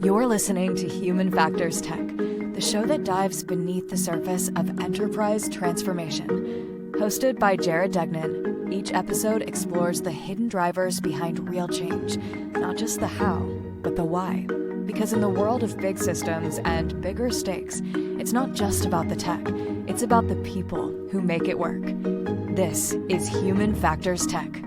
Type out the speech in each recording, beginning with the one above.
You're listening to Human Factors Tech, the show that dives beneath the surface of enterprise transformation. Hosted by Jared Degnan, each episode explores the hidden drivers behind real change, not just the how, but the why. Because in the world of big systems and bigger stakes, it's not just about the tech, it's about the people who make it work. This is Human Factors Tech.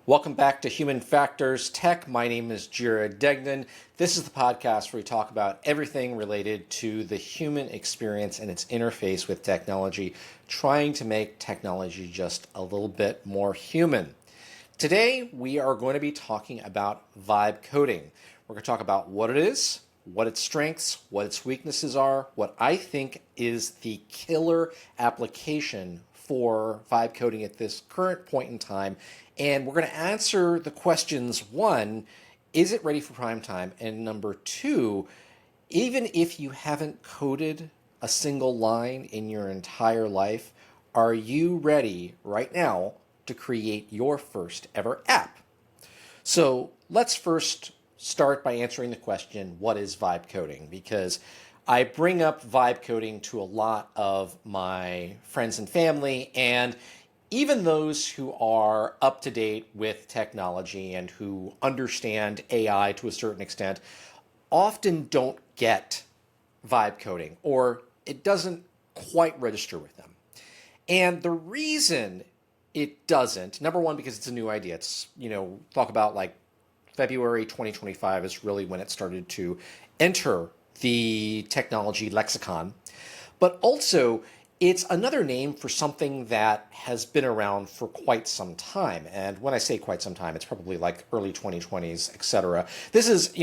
Welcome back to Human Factors Tech. My name is Jared Degnan. This is the podcast where we talk about everything related to the human experience and its interface with technology, trying to make technology just a little bit more human. Today, we are going to be talking about vibe coding. We're going to talk about what it is, what its strengths, what its weaknesses are, what I think is the killer application for vibe coding at this current point in time. And we're going to answer the questions, one, is it ready for prime time? And number two, even if you haven't coded a single line in your entire life, are you ready right now to create your first ever app? So let's first start by answering the question, what is vibe coding? Because I bring up vibe coding to a lot of my friends and family, and even those who are up to date with technology and who understand AI to a certain extent often don't get vibe coding, or it doesn't quite register with them. And the reason it doesn't, number one, because it's a new idea. It's, talk about like February 2025 is really when it started to enter the technology lexicon. But also, it's another name for something that has been around for quite some time. And when I say quite some time, it's probably like early 2020s, et cetera. This is,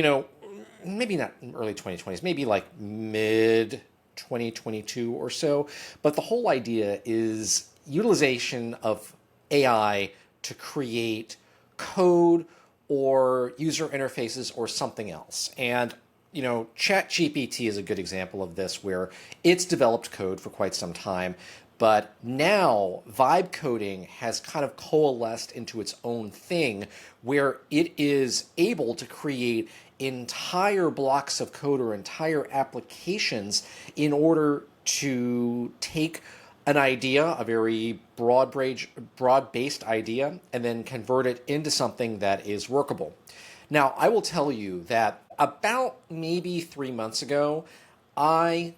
maybe not early 2020s, maybe like mid 2022 or so. But the whole idea is utilization of AI to create code or user interfaces or something else. And ChatGPT is a good example of this, where it's developed code for quite some time, but now vibe coding has kind of coalesced into its own thing, where it is able to create entire blocks of code or entire applications in order to take an idea, a very broad-based idea, and then convert it into something that is workable. Now, I will tell you that about maybe 3 months ago, I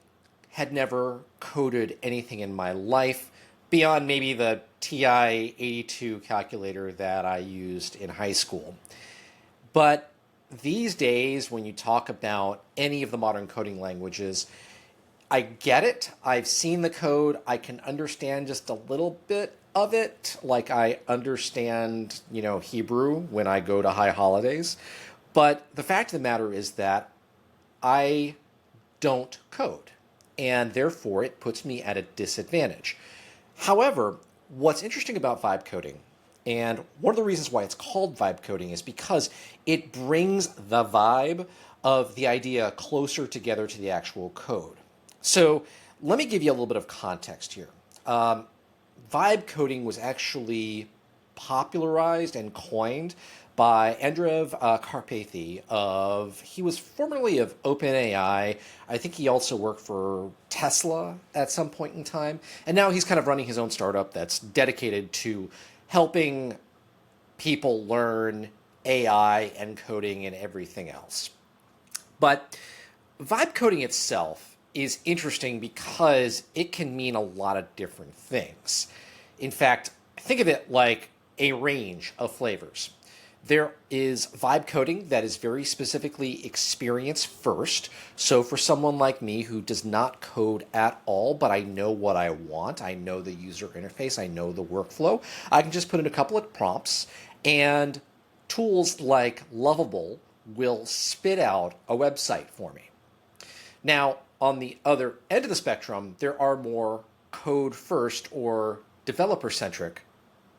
had never coded anything in my life beyond maybe the TI-82 calculator that I used in high school. But these days, when you talk about any of the modern coding languages, I get it. I've seen the code. I can understand just a little bit of it. Like I understand, Hebrew when I go to high holidays. But the fact of the matter is that I don't code, and therefore it puts me at a disadvantage. However, what's interesting about vibe coding, and one of the reasons why it's called vibe coding, is because it brings the vibe of the idea closer together to the actual code. So let me give you a little bit of context here. Vibe coding was actually popularized and coined by Andrew Karpathy he was formerly of OpenAI. I think he also worked for Tesla at some point in time. And now he's kind of running his own startup that's dedicated to helping people learn AI and coding and everything else. But vibe coding itself is interesting because it can mean a lot of different things. In fact, think of it like a range of flavors. There is vibe coding that is very specifically experience first. So for someone like me who does not code at all, but I know what I want, I know the user interface, I know the workflow, I can just put in a couple of prompts, and tools like Lovable will spit out a website for me. Now, on the other end of the spectrum, there are more code first or developer-centric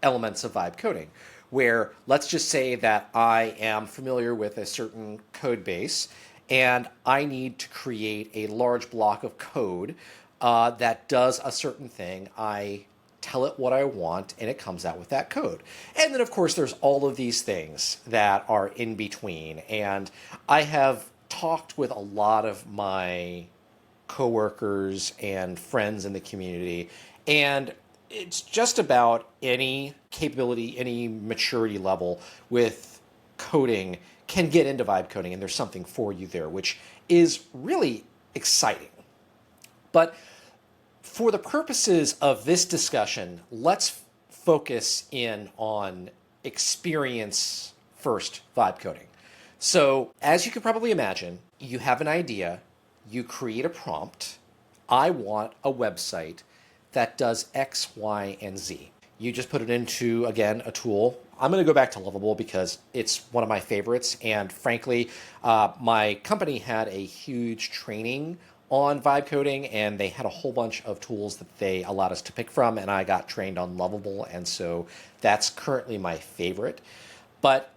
elements of vibe coding, where let's just say that I am familiar with a certain code base and I need to create a large block of code that does a certain thing. I tell it what I want, and it comes out with that code. And then, of course, there's all of these things that are in between. And I have talked with a lot of my coworkers and friends in the community, and it's just about any capability, any maturity level with coding can get into vibe coding, and there's something for you there, which is really exciting. But for the purposes of this discussion, let's focus in on experience first vibe coding. So, as you can probably imagine, you have an idea, you create a prompt. I want a website that does X, Y, and Z. You just put it into, again, a tool. I'm going to go back to Lovable because it's one of my favorites. And frankly, my company had a huge training on vibe coding, and they had a whole bunch of tools that they allowed us to pick from, and I got trained on Lovable, and so that's currently my favorite. But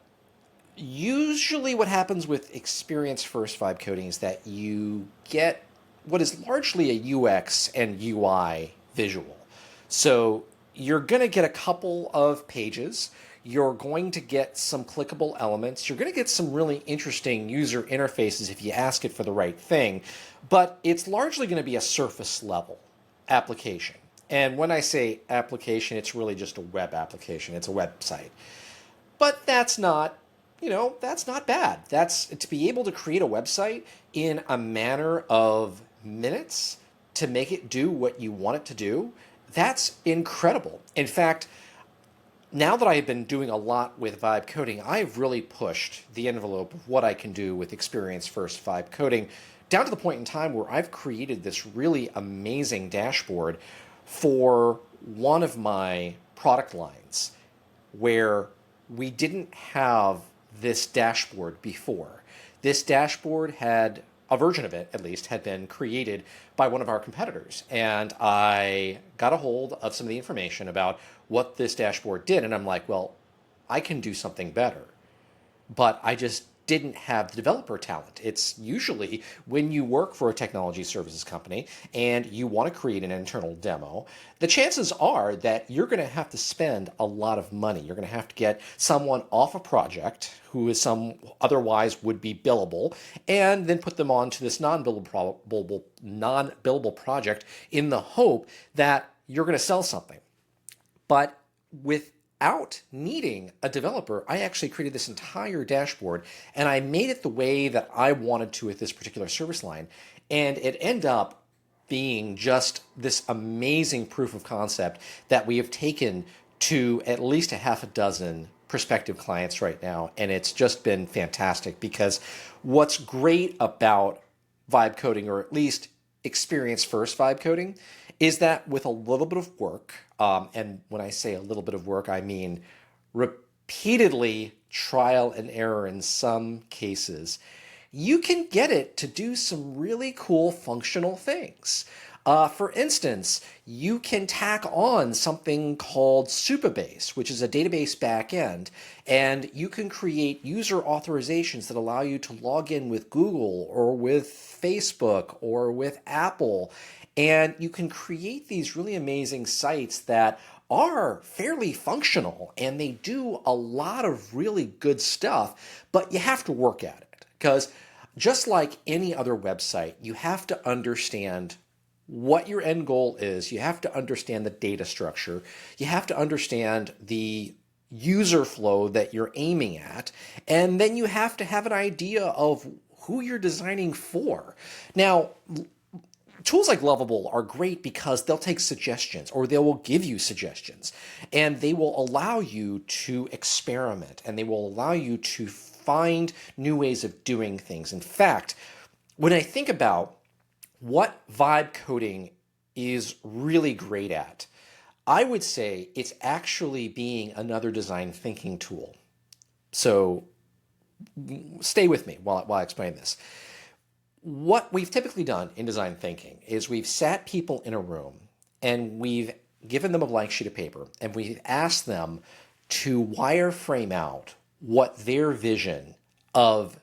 usually what happens with experience first vibe coding is that you get what is largely a UX and UI visual. So you're going to get a couple of pages. You're going to get some clickable elements. You're going to get some really interesting user interfaces if you ask it for the right thing. But it's largely going to be a surface level application. And when I say application, it's really just a web application. It's a website. But that's not bad. That's to be able to create a website in a matter of minutes to make it do what you want it to do. That's incredible. In fact, now that I've been doing a lot with vibe coding, I've really pushed the envelope of what I can do with experience first vibe coding down to the point in time where I've created this really amazing dashboard for one of my product lines where we didn't have this dashboard before. This dashboard had, a version of it at least, had been created by one of our competitors. And I got a hold of some of the information about what this dashboard did. And I'm like, well, I can do something better. But I just didn't have the developer talent. It's usually when you work for a technology services company and you want to create an internal demo, the chances are that you're going to have to spend a lot of money. You're going to have to get someone off a project who is otherwise would be billable, and then put them on to this non-billable project in the hope that you're going to sell something. But without needing a developer, I actually created this entire dashboard, and I made it the way that I wanted to with this particular service line. And it ended up being just this amazing proof of concept that we have taken to at least a half a dozen prospective clients right now. And it's just been fantastic, because what's great about vibe coding, or at least experience first vibe coding, is that with a little bit of work, and when I say a little bit of work, I mean repeatedly trial and error in some cases, you can get it to do some really cool functional things. For instance, you can tack on something called Supabase, which is a database backend, and you can create user authorizations that allow you to log in with Google or with Facebook or with Apple. And you can create these really amazing sites that are fairly functional, and they do a lot of really good stuff, but you have to work at it. Because just like any other website, you have to understand what your end goal is. You have to understand the data structure. You have to understand the user flow that you're aiming at. And then you have to have an idea of who you're designing for. Now, tools like Lovable are great because they'll take suggestions, or they will give you suggestions, and they will allow you to experiment, and they will allow you to find new ways of doing things. In fact, when I think about what vibe coding is really great at, I would say it's actually being another design thinking tool. So stay with me while I explain this. What we've typically done in design thinking is we've sat people in a room and we've given them a blank sheet of paper, and we've asked them to wireframe out what their vision of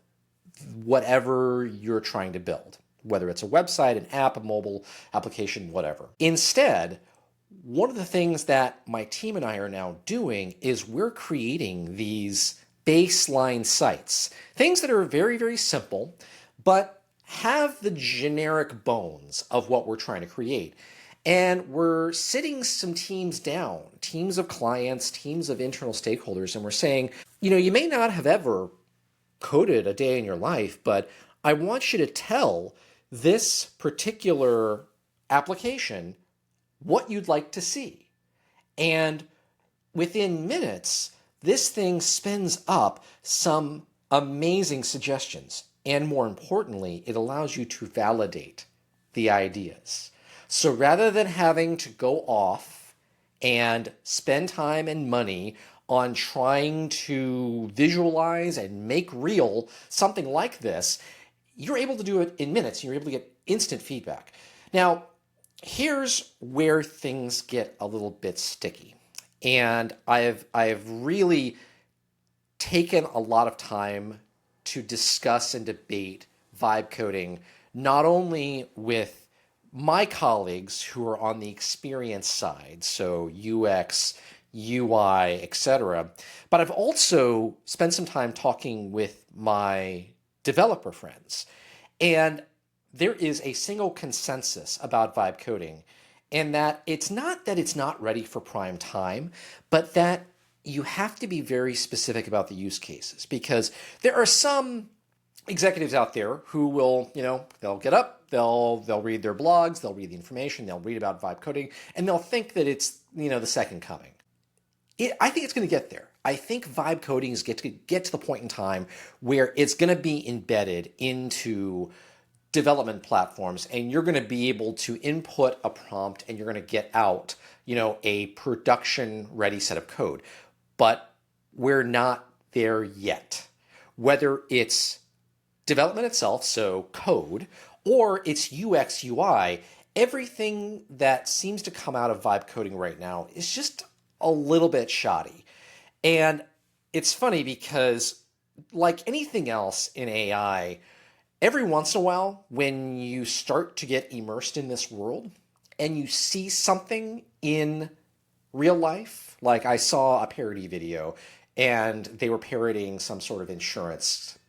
whatever you're trying to build, whether it's a website, an app, a mobile application, whatever. Instead, one of the things that my team and I are now doing is we're creating these baseline sites, things that are very, very simple, but have the generic bones of what we're trying to create. And we're sitting some teams down, teams of clients, teams of internal stakeholders, and we're saying, you may not have ever coded a day in your life, but I want you to tell this particular application what you'd like to see. And within minutes, this thing spins up some amazing suggestions. And more importantly, it allows you to validate the ideas. So rather than having to go off and spend time and money on trying to visualize and make real something like this, you're able to do it in minutes. You're able to get instant feedback. Now, here's where things get a little bit sticky. And I've really taken a lot of time to discuss and debate vibe coding, not only with my colleagues who are on the experience side, so UX, UI, etc., but I've also spent some time talking with my developer friends. And there is a single consensus about vibe coding, and that it's not ready for prime time, but that you have to be very specific about the use cases, because there are some executives out there who will, they'll get up, they'll read their blogs, they'll read the information, they'll read about vibe coding, and they'll think that it's, the second coming. I think it's going to get there. I think vibe coding is get to the point in time where it's going to be embedded into development platforms, and you're going to be able to input a prompt and you're going to get out, a production ready set of code. But we're not there yet. Whether it's development itself, so code, or it's UX, UI, everything that seems to come out of vibe coding right now is just a little bit shoddy. And it's funny because, like anything else in AI, every once in a while, when you start to get immersed in this world and you see something in real life, like I saw a parody video and they were parodying some sort of insurance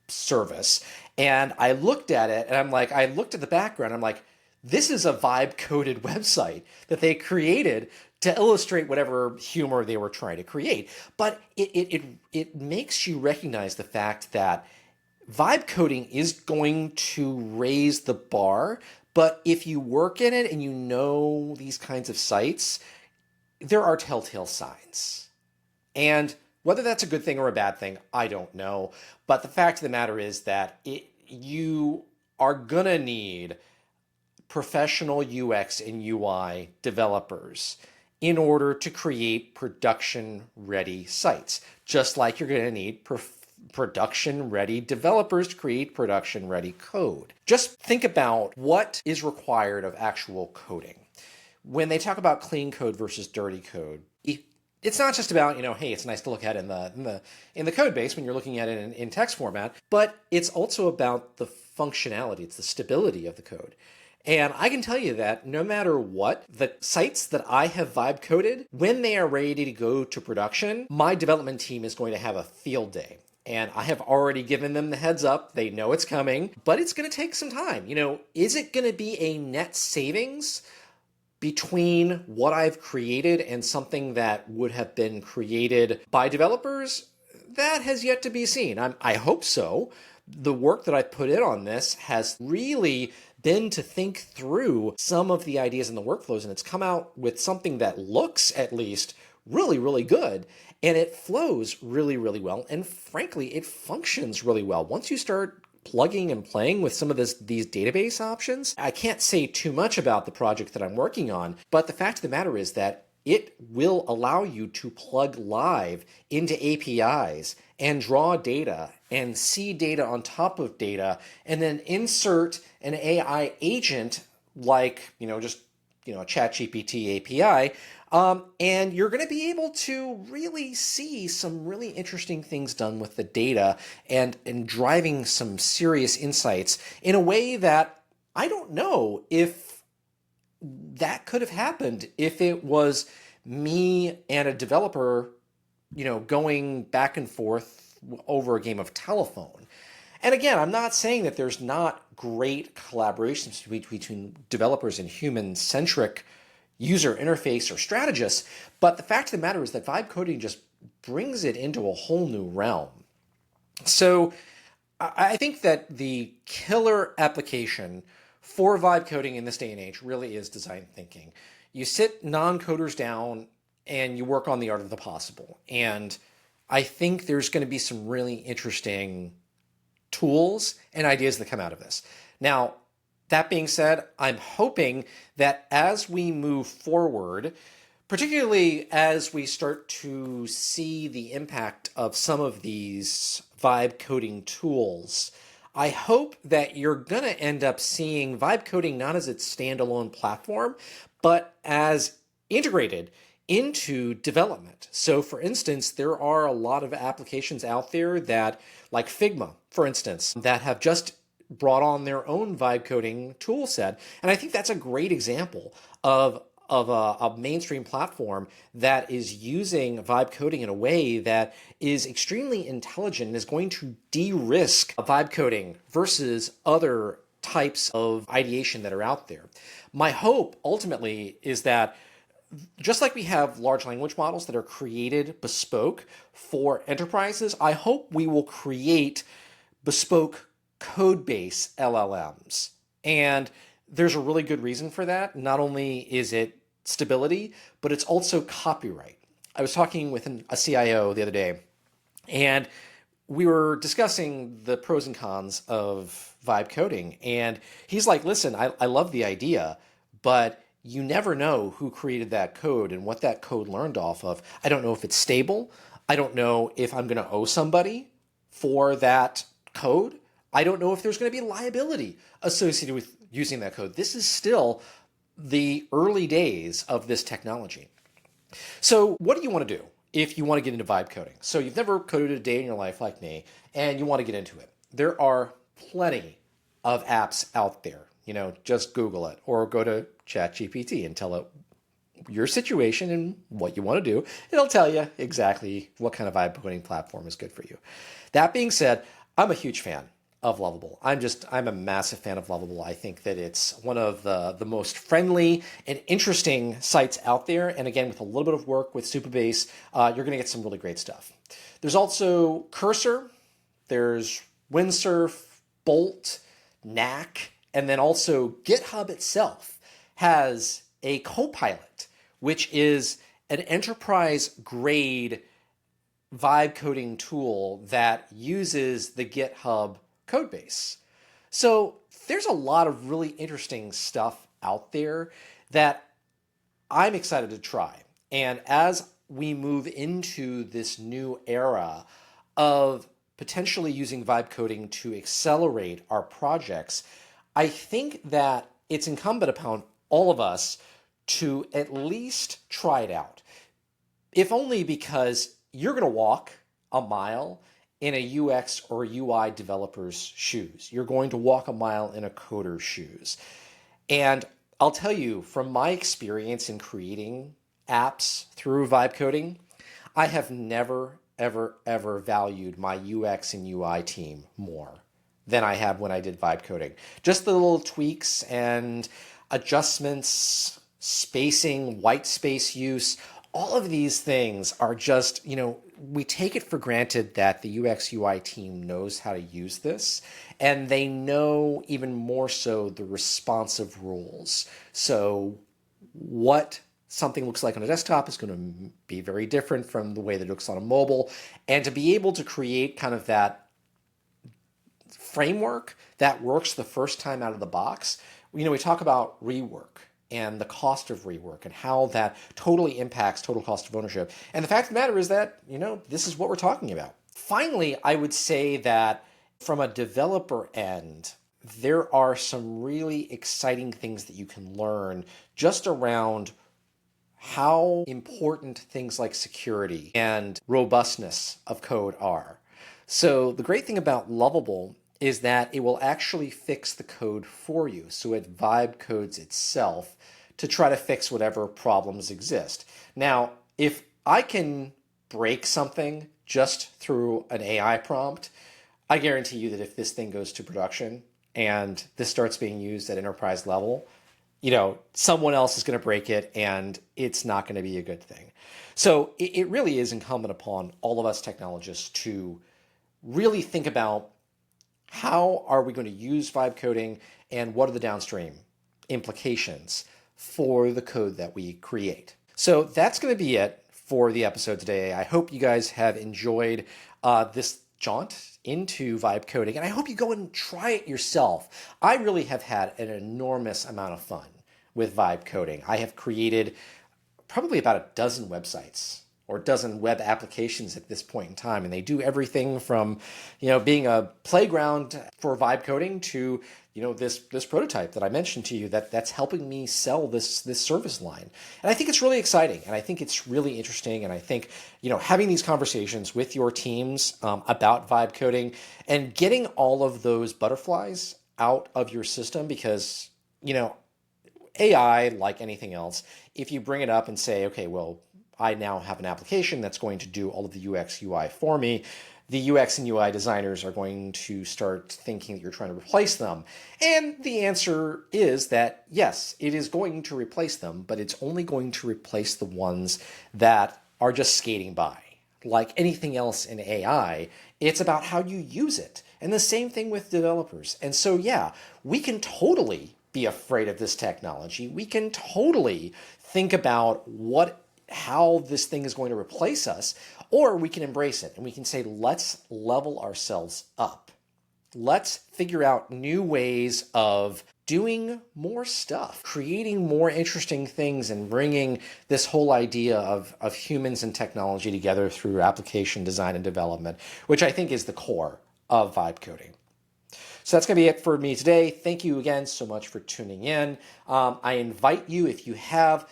service, and I looked at it and I looked at the background, I'm like, this is a vibe coded website that they created to illustrate whatever humor they were trying to create. But it makes you recognize the fact that vibe coding is going to raise the bar, but if you work in it and you know these kinds of sites, there are telltale signs. And whether that's a good thing or a bad thing, I don't know. But the fact of the matter is that you are going to need professional UX and UI developers in order to create production-ready sites, just like you're going to need production-ready developers to create production-ready code. Just think about what is required of actual coding. When they talk about clean code versus dirty code, it's not just about, hey, it's nice to look at in the code base when you're looking at it in text format, but it's also about the functionality, it's the stability of the code. And I can tell you that no matter what, the sites that I have vibe coded, when they are ready to go to production, my development team is going to have a field day. And I have already given them the heads up. They know it's coming, but it's going to take some time. Is it going to be a net savings between what I've created and something that would have been created by developers? That has yet to be seen. I hope so. The work that I've put in on this has really been to think through some of the ideas in the workflows, and it's come out with something that looks, at least, really, really good, and it flows really, really well, and frankly, it functions really well. Once you start plugging and playing with some of these database options, I can't say too much about the project that I'm working on, but the fact of the matter is that it will allow you to plug live into APIs and draw data and see data on top of data, and then insert an AI agent like, a ChatGPT API, and you're going to be able to really see some really interesting things done with the data and driving some serious insights in a way that I don't know if that could have happened if it was me and a developer, going back and forth over a game of telephone. And again, I'm not saying that there's not great collaborations between developers and human-centric user interface or strategists, but the fact of the matter is that vibe coding just brings it into a whole new realm. So I think that the killer application for vibe coding in this day and age really is design thinking. You sit non-coders down and you work on the art of the possible. And I think there's going to be some really interesting tools and ideas that come out of this. Now, that being said, I'm hoping that as we move forward, particularly as we start to see the impact of some of these vibe coding tools, I hope that you're going to end up seeing vibe coding not as its standalone platform, but as integrated into development. So for instance, there are a lot of applications out there that, like Figma, for instance, that have just brought on their own vibe coding tool set. And I think that's a great example of a mainstream platform that is using vibe coding in a way that is extremely intelligent and is going to de-risk vibe coding versus other types of ideation that are out there. My hope ultimately is that just like we have large language models that are created bespoke for enterprises, I hope we will create bespoke code base LLMs. And there's a really good reason for that. Not only is it stability, but it's also copyright. I was talking with a CIO the other day, and we were discussing the pros and cons of vibe coding. And he's like, listen, I love the idea, but you never know who created that code and what that code learned off of. I don't know if it's stable. I don't know if I'm going to owe somebody for that code. I don't know if there's going to be liability associated with using that code. This is still the early days of this technology. So what do you want to do if you want to get into vibe coding? So you've never coded a day in your life like me, and you want to get into it. There are plenty of apps out there. Just Google it or go to ChatGPT and tell it your situation and what you want to do. It'll tell you exactly what kind of vibe coding platform is good for you. That being said, I'm a huge fan of Lovable. I'm a massive fan of Lovable. I think that it's one of the most friendly and interesting sites out there. And again, with a little bit of work with Supabase, you're going to get some really great stuff. There's also Cursor, there's Windsurf, Bolt, Knack, and then also GitHub itself has a Copilot, which is an enterprise-grade vibe coding tool that uses the GitHub codebase. So there's a lot of really interesting stuff out there that I'm excited to try. And as we move into this new era of potentially using vibe coding to accelerate our projects, I think that it's incumbent upon all of us to at least try it out. If only because you're going to walk a mile in a UX or UI developer's shoes. You're going to walk a mile in a coder's shoes. And I'll tell you, from my experience in creating apps through vibe coding, I have never, ever, ever valued my UX and UI team more than I have when I did vibe coding. Just the little tweaks and adjustments, spacing, white space use, all of these things are just, we take it for granted that the UX UI team knows how to use this, and they know even more so the responsive rules. So what something looks like on a desktop is going to be very different from the way that it looks on a mobile. And to be able to create kind of that framework that works the first time out of the box, we talk about rework and the cost of rework and how that totally impacts total cost of ownership. And the fact of the matter is that, this is what we're talking about. Finally, I would say that from a developer end, there are some really exciting things that you can learn just around how important things like security and robustness of code are. So the great thing about Lovable is that it will actually fix the code for you. So it vibe codes itself to try to fix whatever problems exist. Now, if I can break something just through an AI prompt, I guarantee you that if this thing goes to production and this starts being used at enterprise level, someone else is going to break it and it's not going to be a good thing. So it really is incumbent upon all of us technologists to really think about how are we going to use vibe coding and what are the downstream implications for the code that we create. So that's going to be it for the episode today. I hope you guys have enjoyed this jaunt into vibe coding, and I hope you go and try it yourself. I really have had an enormous amount of fun with vibe coding. I have created probably about a dozen websites or a dozen web applications at this point in time, and they do everything from being a playground for vibe coding to this prototype that I mentioned to you that's helping me sell this service line. And I think it's really exciting, and I think it's really interesting, and I think having these conversations with your teams about vibe coding and getting all of those butterflies out of your system, because AI, like anything else, if you bring it up and say, okay, well, I now have an application that's going to do all of the UX UI for me, the UX and UI designers are going to start thinking that you're trying to replace them. And the answer is that, yes, it is going to replace them, but it's only going to replace the ones that are just skating by. Like anything else in AI, it's about how you use it. And the same thing with developers. And so, yeah, we can totally be afraid of this technology. We can totally think about how this thing is going to replace us, or we can embrace it and we can say, let's level ourselves up. Let's figure out new ways of doing more stuff, creating more interesting things, and bringing this whole idea of humans and technology together through application design and development, which I think is the core of vibe coding. So that's going to be it for me today. Thank you again so much for tuning in. I invite you, if you have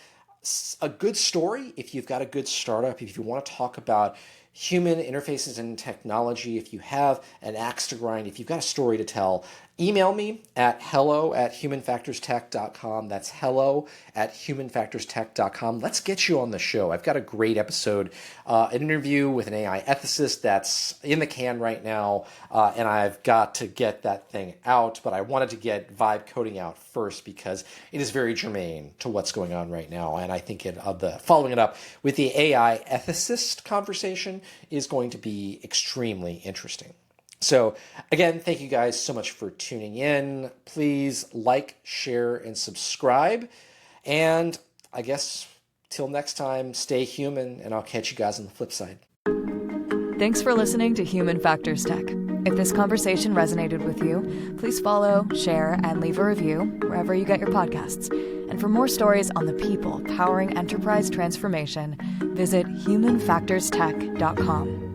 a good story, if you've got a good startup, if you want to talk about human interfaces and technology, if you have an axe to grind, if you've got a story to tell, email me at hello@humanfactorstech.com. That's hello@humanfactorstech.com. Let's get you on the show. I've got a great episode, an interview with an AI ethicist that's in the can right now, and I've got to get that thing out, but I wanted to get vibe coding out first because it is very germane to what's going on right now, and I think following it up with the AI ethicist conversation is going to be extremely interesting. So again, thank you guys so much for tuning in. Please like, share, and subscribe. And I guess till next time, stay human, and I'll catch you guys on the flip side. Thanks for listening to Human Factors Tech. If this conversation resonated with you, please follow, share, and leave a review wherever you get your podcasts. And for more stories on the people powering enterprise transformation, visit humanfactorstech.com.